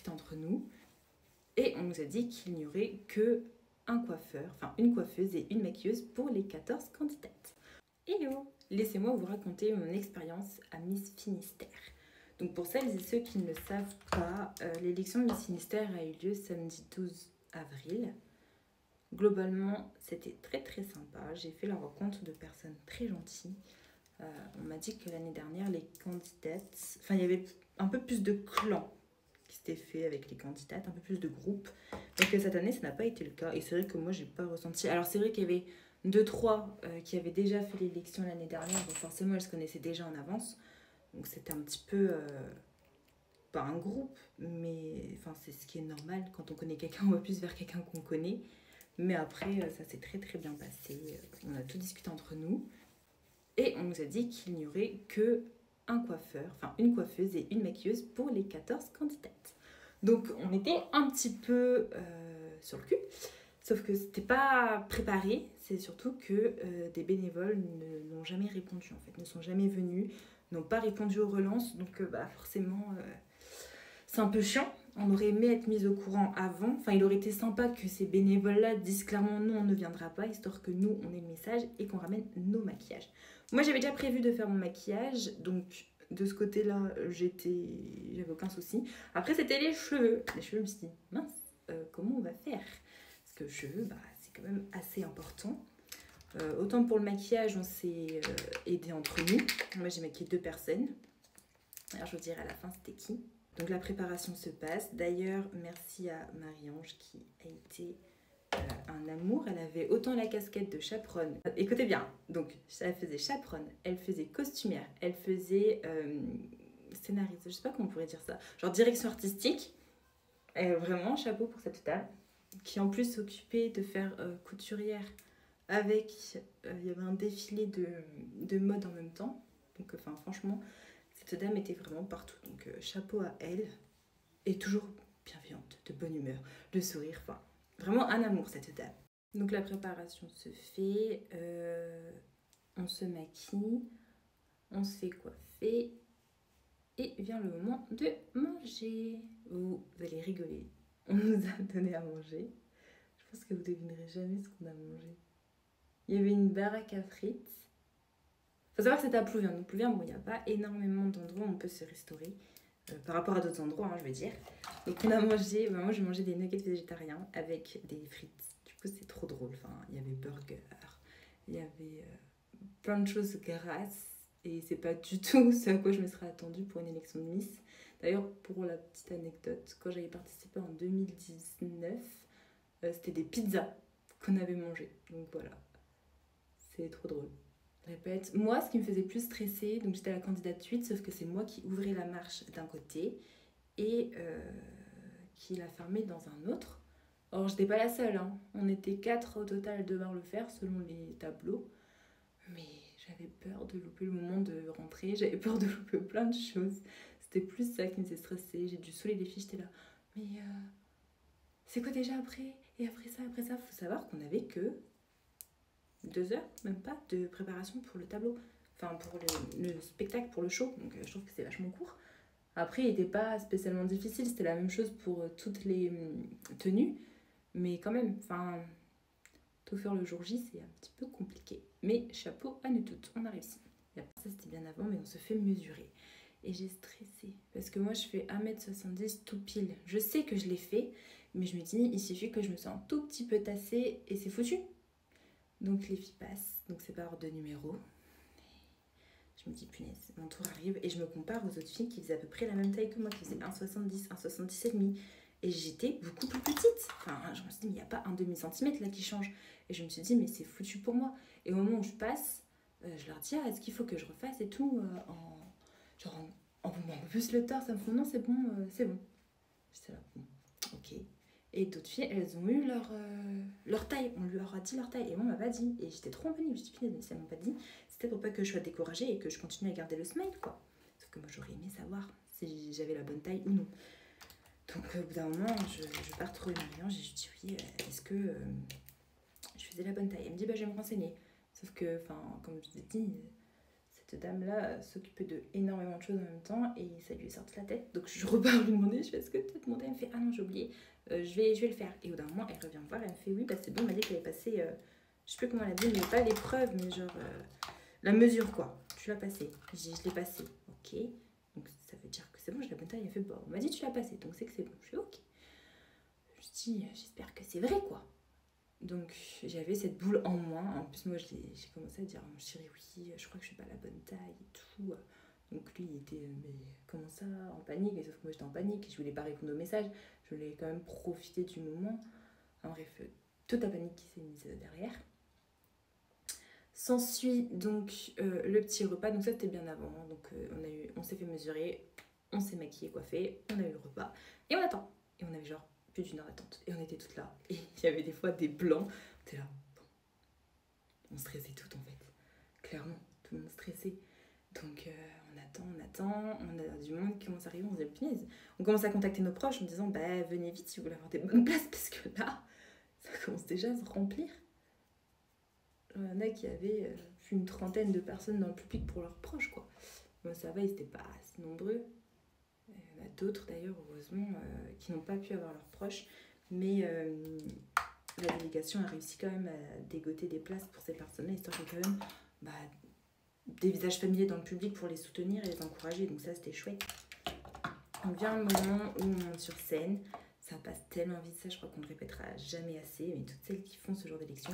entre nous et on nous a dit qu'il n'y aurait que un coiffeur, enfin une coiffeuse et une maquilleuse pour les 14 candidates. Hello! Laissez-moi vous raconter mon expérience à Miss Finistère. Donc pour celles et ceux qui ne le savent pas, l'élection de Miss Finistère a eu lieu samedi 12 avril. Globalement, c'était très sympa. J'ai fait la rencontre de personnes très gentilles. On m'a dit que l'année dernière, les candidates... Enfin, il y avait un peu plus de clans qui s'étaient faits avec les candidates, un peu plus de groupes. Mais que cette année, ça n'a pas été le cas. Et c'est vrai que moi, j'ai pas ressenti... Alors, c'est vrai qu'il y avait 2-3 qui avaient déjà fait l'élection l'année dernière. Donc forcément, elles se connaissaient déjà en avance. Donc c'était un petit peu... pas un groupe, mais enfin, c'est ce qui est normal. Quand on connaît quelqu'un, on va plus vers quelqu'un qu'on connaît. Mais après, ça s'est très bien passé. On a tout discuté entre nous. Et on nous a dit qu'il n'y aurait que un coiffeur, enfin une coiffeuse et une maquilleuse pour les 14 candidates. Donc on était un petit peu sur le cul, sauf que c'était pas préparé. C'est surtout que des bénévoles n'ont jamais répondu en fait, ne sont jamais venus, n'ont pas répondu aux relances. Donc forcément, c'est un peu chiant. On aurait aimé être mis au courant avant. Enfin, il aurait été sympa que ces bénévoles-là disent clairement non, on ne viendra pas, histoire que nous, on ait le message et qu'on ramène nos maquillages. Moi, j'avais déjà prévu de faire mon maquillage, donc de ce côté-là, j'avais aucun souci. Après, c'était les cheveux. Les cheveux, je me suis dit, mince, comment on va faire? Parce que les cheveux, c'est quand même assez important. Autant pour le maquillage, on s'est aidé entre nous. Moi, j'ai maquillé 2 personnes. Alors, je vous dirai à la fin, c'était qui? Donc la préparation se passe. D'ailleurs, merci à Marie-Ange qui a été un amour. Elle avait autant la casquette de chaperonne. Écoutez bien, donc elle faisait chaperonne, elle faisait costumière, elle faisait scénariste, je sais pas comment on pourrait dire ça, genre direction artistique. Vraiment, chapeau pour cette dame qui en plus s'occupait de faire couturière avec... il y avait un défilé de mode en même temps. Donc franchement... Cette dame était vraiment partout, donc chapeau à elle. Et toujours bienveillante, de bonne humeur, de sourire, enfin, vraiment un amour cette dame. Donc la préparation se fait, on se maquille, on se fait coiffer, et vient le moment de manger. Vous allez rigoler, on nous a donné à manger. Je pense que vous devinerez jamais ce qu'on a mangé. Il y avait une baraque à frites. Il faut savoir que c'était à Plouvien. Donc Plouvien, bon, il n'y a pas énormément d'endroits où on peut se restaurer. Par rapport à d'autres endroits, je veux dire. Donc on a mangé, moi j'ai mangé des nuggets végétariens avec des frites. Du coup c'est trop drôle. Enfin, il y avait burger, il y avait plein de choses grasses. Et c'est pas du tout ce à quoi je me serais attendue pour une élection de Miss. D'ailleurs, pour la petite anecdote, quand j'avais participé en 2019, c'était des pizzas qu'on avait mangées. Donc voilà, c'est trop drôle. Répète. Moi, ce qui me faisait plus stresser, donc j'étais la candidate 8, sauf que c'est moi qui ouvrais la marche d'un côté et qui la fermait dans un autre. Or, j'étais pas la seule, hein. On était 4 au total à devoir le faire selon les tableaux. Mais j'avais peur de louper le moment de rentrer, j'avais peur de louper plein de choses. C'était plus ça qui me faisait stresser. J'ai dû saouler les filles, j'étais là. Mais c'est quoi déjà après? Et après ça, faut savoir qu'on avait que 2 heures, même pas, de préparation pour le tableau. Enfin, pour le spectacle, pour le show. Donc, je trouve que c'est vachement court. Après, il n'était pas spécialement difficile. C'était la même chose pour toutes les tenues. Mais quand même, enfin, tout faire le jour J, c'est un petit peu compliqué. Mais chapeau à nous toutes, on a réussi. Ça, c'était bien avant, mais on se fait mesurer. Et j'ai stressé. Parce que moi, je fais 1m70 tout pile. Je sais que je l'ai fait, mais je me dis, il suffit que je me sens un tout petit peu tassée et c'est foutu. Donc les filles passent, donc c'est par ordre de numéro. Je me dis punaise, mon tour arrive et je me compare aux autres filles qui faisaient à peu près la même taille que moi, qui faisaient 1,70, 1,70,5. Et j'étais beaucoup plus petite. Enfin, je me suis dit, mais il n'y a pas un demi-centimètre là qui change. Et je me suis dit, mais c'est foutu pour moi. Et au moment où je passe, je leur dis, est-ce qu'il faut que je refasse et tout en bombant plus le torse. Ça me fait, non, c'est bon, c'est bon. J'étais là, bon, ok. Et d'autres filles, elles ont eu leur taille. On leur a dit leur taille. Et moi, on m'a pas dit. Et j'étais trop en panique. Je me suis dit, mais si elles m'ont pas dit, c'était pour pas que je sois découragée et que je continue à garder le smile, quoi. Sauf que moi, j'aurais aimé savoir si j'avais la bonne taille ou non. Donc, au bout d'un moment, je pars trouver Marianne. J'ai dit, oui, est-ce que je faisais la bonne taille? Elle me dit, je vais me renseigner. Sauf que, comme je vous ai dit, cette dame-là s'occupait de énormément de choses en même temps et ça lui est sorti de la tête. Donc je repars lui demander, je fais est-ce que tu as demandé? Elle me fait ah non j'ai oublié, je vais le faire. Et au d'un moment elle revient me voir et elle me fait oui bah c'est bon, elle m'a dit qu'elle avait passé, je sais plus comment elle a dit, mais pas l'épreuve, mais genre la mesure quoi. Tu l'as passé. Je dis je l'ai passé. Ok. Donc ça veut dire que c'est bon, je l'ai bonne taille. Elle fait bon, on m'a dit tu l'as passé, donc c'est que c'est bon. Je fais ok. Je dis j'espère que c'est vrai quoi. Donc j'avais cette boule en moi. En plus moi j'ai commencé à dire à mon chéri oui, je crois que je suis pas la bonne taille et tout. Donc lui il était mais comment ça en panique, et sauf que moi j'étais en panique, je voulais pas répondre aux messages, je voulais quand même profiter du moment. En bref, toute la panique qui s'est mise derrière. S'ensuit donc le petit repas, donc ça c'était bien avant, hein. Donc on s'est fait mesurer, on s'est maquillé, coiffé, on a eu le repas et on attend. Et on avait genre plus d'1 heure d'attente et on était toutes là. Et il y avait des fois des blancs, on était là, bon. On stressait toutes en fait, clairement, tout le monde stressait. Donc on attend, on a du monde qui commence à arriver, on se dit punaise. On commence à contacter nos proches en disant bah venez vite si vous voulez avoir des bonnes places parce que là, ça commence déjà à se remplir. Il y en a qui avaient une trentaine de personnes dans le public pour leurs proches, quoi. Moi, ça va, ils n'étaient pas assez nombreux. Il y en a d'autres, d'ailleurs, heureusement, qui n'ont pas pu avoir leurs proches. Mais la délégation a réussi quand même à dégoter des places pour ces personnes-là, histoire qu'il y ait quand même des visages familiers dans le public pour les soutenir et les encourager. Donc ça, c'était chouette. On vient le moment où on monte sur scène. Ça passe tellement vite, ça, je crois qu'on ne le répétera jamais assez. Mais toutes celles qui font ce genre d'élection,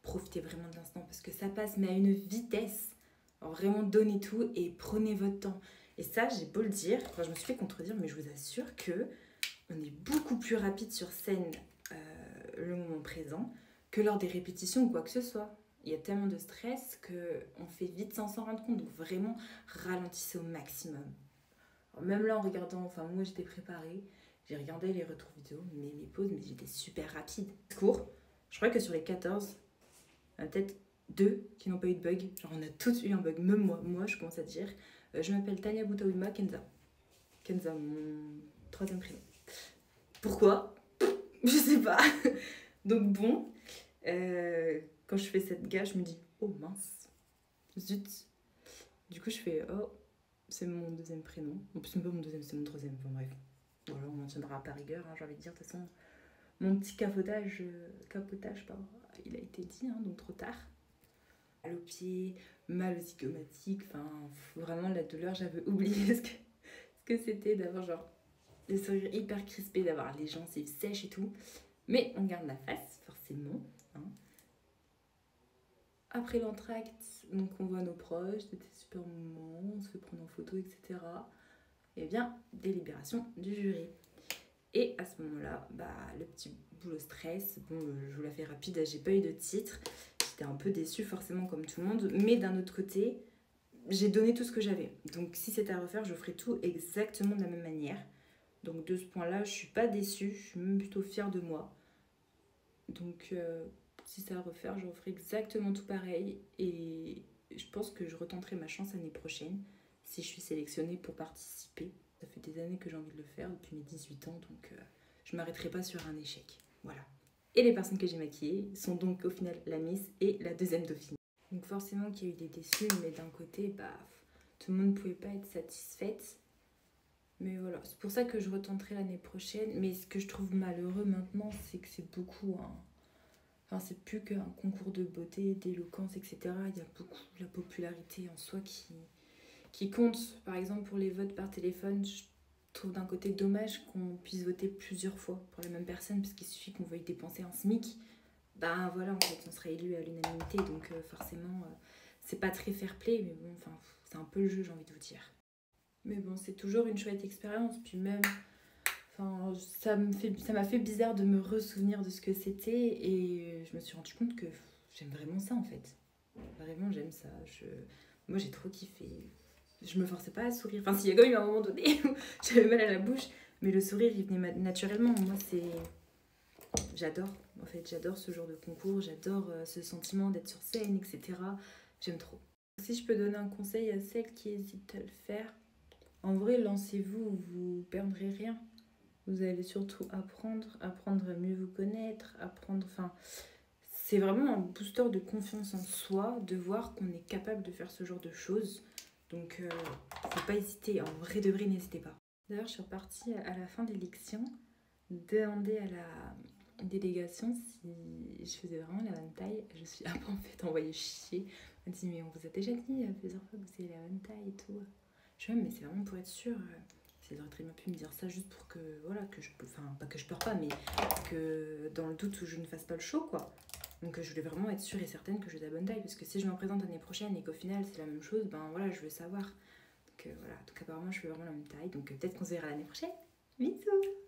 profitez vraiment de l'instant parce que ça passe mais à une vitesse. Alors vraiment donnez tout et prenez votre temps. Et ça j'ai beau le dire, enfin, je me suis fait contredire mais je vous assure que on est beaucoup plus rapide sur scène le moment présent que lors des répétitions ou quoi que ce soit. Il y a tellement de stress qu'on fait vite sans s'en rendre compte. Donc vraiment ralentissez au maximum. Alors, même là en regardant, enfin moi j'étais préparée, j'ai regardé les retours vidéo, mais mes pauses, mais j'étais super rapide. Court, je crois que sur les 14, peut-être 2 qui n'ont pas eu de bug. Genre on a tous eu un bug, même moi je commence à dire. Je m'appelle Tania Boutawima Kenza. Kenza, mon 3e prénom. Pourquoi? Je sais pas. Donc bon, quand je fais cette gaffe, je me dis oh mince, zut. Du coup je fais oh, c'est mon 2e prénom. En plus c'est pas mon 2e, c'est mon 3e. Enfin bref, voilà, on en tiendra par rigueur, hein, j'ai envie de dire. De toute façon, mon petit capotage, pardon, il a été dit, hein, donc trop tard. Mal au pied, mal aux zygomatiques, enfin vraiment la douleur, j'avais oublié ce que c'était d'avoir genre des sourires hyper crispés, d'avoir les gencives sèches et tout. Mais on garde la face, forcément. Hein. Après l'entracte, donc on voit nos proches, c'était super moment, on se fait prendre en photo, etc. Et bien, délibération du jury. Et à ce moment-là, le petit boulot stress, bon, je vous la fais rapide, j'ai pas eu de titre. J'étais un peu déçue forcément comme tout le monde, mais d'un autre côté, j'ai donné tout ce que j'avais. Donc si c'était à refaire, je ferais tout exactement de la même manière. Donc de ce point-là, je suis pas déçue, je suis même plutôt fière de moi. Donc si c'est à refaire, je referai exactement tout pareil. Et je pense que je retenterai ma chance l'année prochaine, si je suis sélectionnée pour participer. Ça fait des années que j'ai envie de le faire, depuis mes 18 ans, donc je ne m'arrêterai pas sur un échec. Voilà. Et les personnes que j'ai maquillées sont donc au final la Miss et la 2e dauphine. Donc forcément qu'il y a eu des déçus, mais d'un côté, tout le monde ne pouvait pas être satisfaite. Mais voilà, c'est pour ça que je retenterai l'année prochaine. Mais ce que je trouve malheureux maintenant, c'est que c'est beaucoup Enfin, c'est plus qu'un concours de beauté, d'éloquence, etc. Il y a beaucoup la popularité en soi qui compte. Par exemple, pour les votes par téléphone, je trouve d'un côté dommage qu'on puisse voter plusieurs fois pour la même personne, parce qu'il suffit qu'on veuille dépenser un SMIC. Voilà, en fait, on serait élu à l'unanimité, donc forcément, c'est pas très fair-play, mais bon, enfin, c'est un peu le jeu, j'ai envie de vous dire. Mais bon, c'est toujours une chouette expérience, puis même... Enfin, ça m'a fait bizarre de me ressouvenir de ce que c'était et je me suis rendu compte que j'aime vraiment ça en fait. Vraiment, j'aime ça. Moi, j'ai trop kiffé. Je me forçais pas à sourire. Enfin, s'il y a quand même eu un moment donné où j'avais mal à la bouche, mais le sourire, il venait naturellement. Moi, j'adore. En fait, j'adore ce genre de concours. J'adore ce sentiment d'être sur scène, etc. J'aime trop. Si je peux donner un conseil à celles qui hésitent à le faire, en vrai, lancez-vous, vous perdrez rien. Vous allez surtout apprendre à mieux vous connaître, c'est vraiment un booster de confiance en soi, de voir qu'on est capable de faire ce genre de choses. Donc faut pas hésiter, en vrai de vrai, n'hésitez pas. D'ailleurs, je suis repartie à la fin de l'élection demander à la délégation si je faisais vraiment la bonne taille. Je suis un peu en fait envoyée chier. On m'a dit mais on vous a déjà dit plusieurs fois que vous avez la bonne taille et tout. Je dis mais c'est vraiment pour être sûre. Ils auraient très bien pu me dire ça juste pour que, voilà, que je, enfin pas que je pleure pas, mais que dans le doute où je ne fasse pas le show quoi. Donc je voulais vraiment être sûre et certaine que j'ai la bonne taille, parce que si je me présente l'année prochaine et qu'au final c'est la même chose, ben voilà, je veux savoir. Donc voilà, donc apparemment je fais vraiment la même taille, donc peut-être qu'on se verra l'année prochaine. Bisous.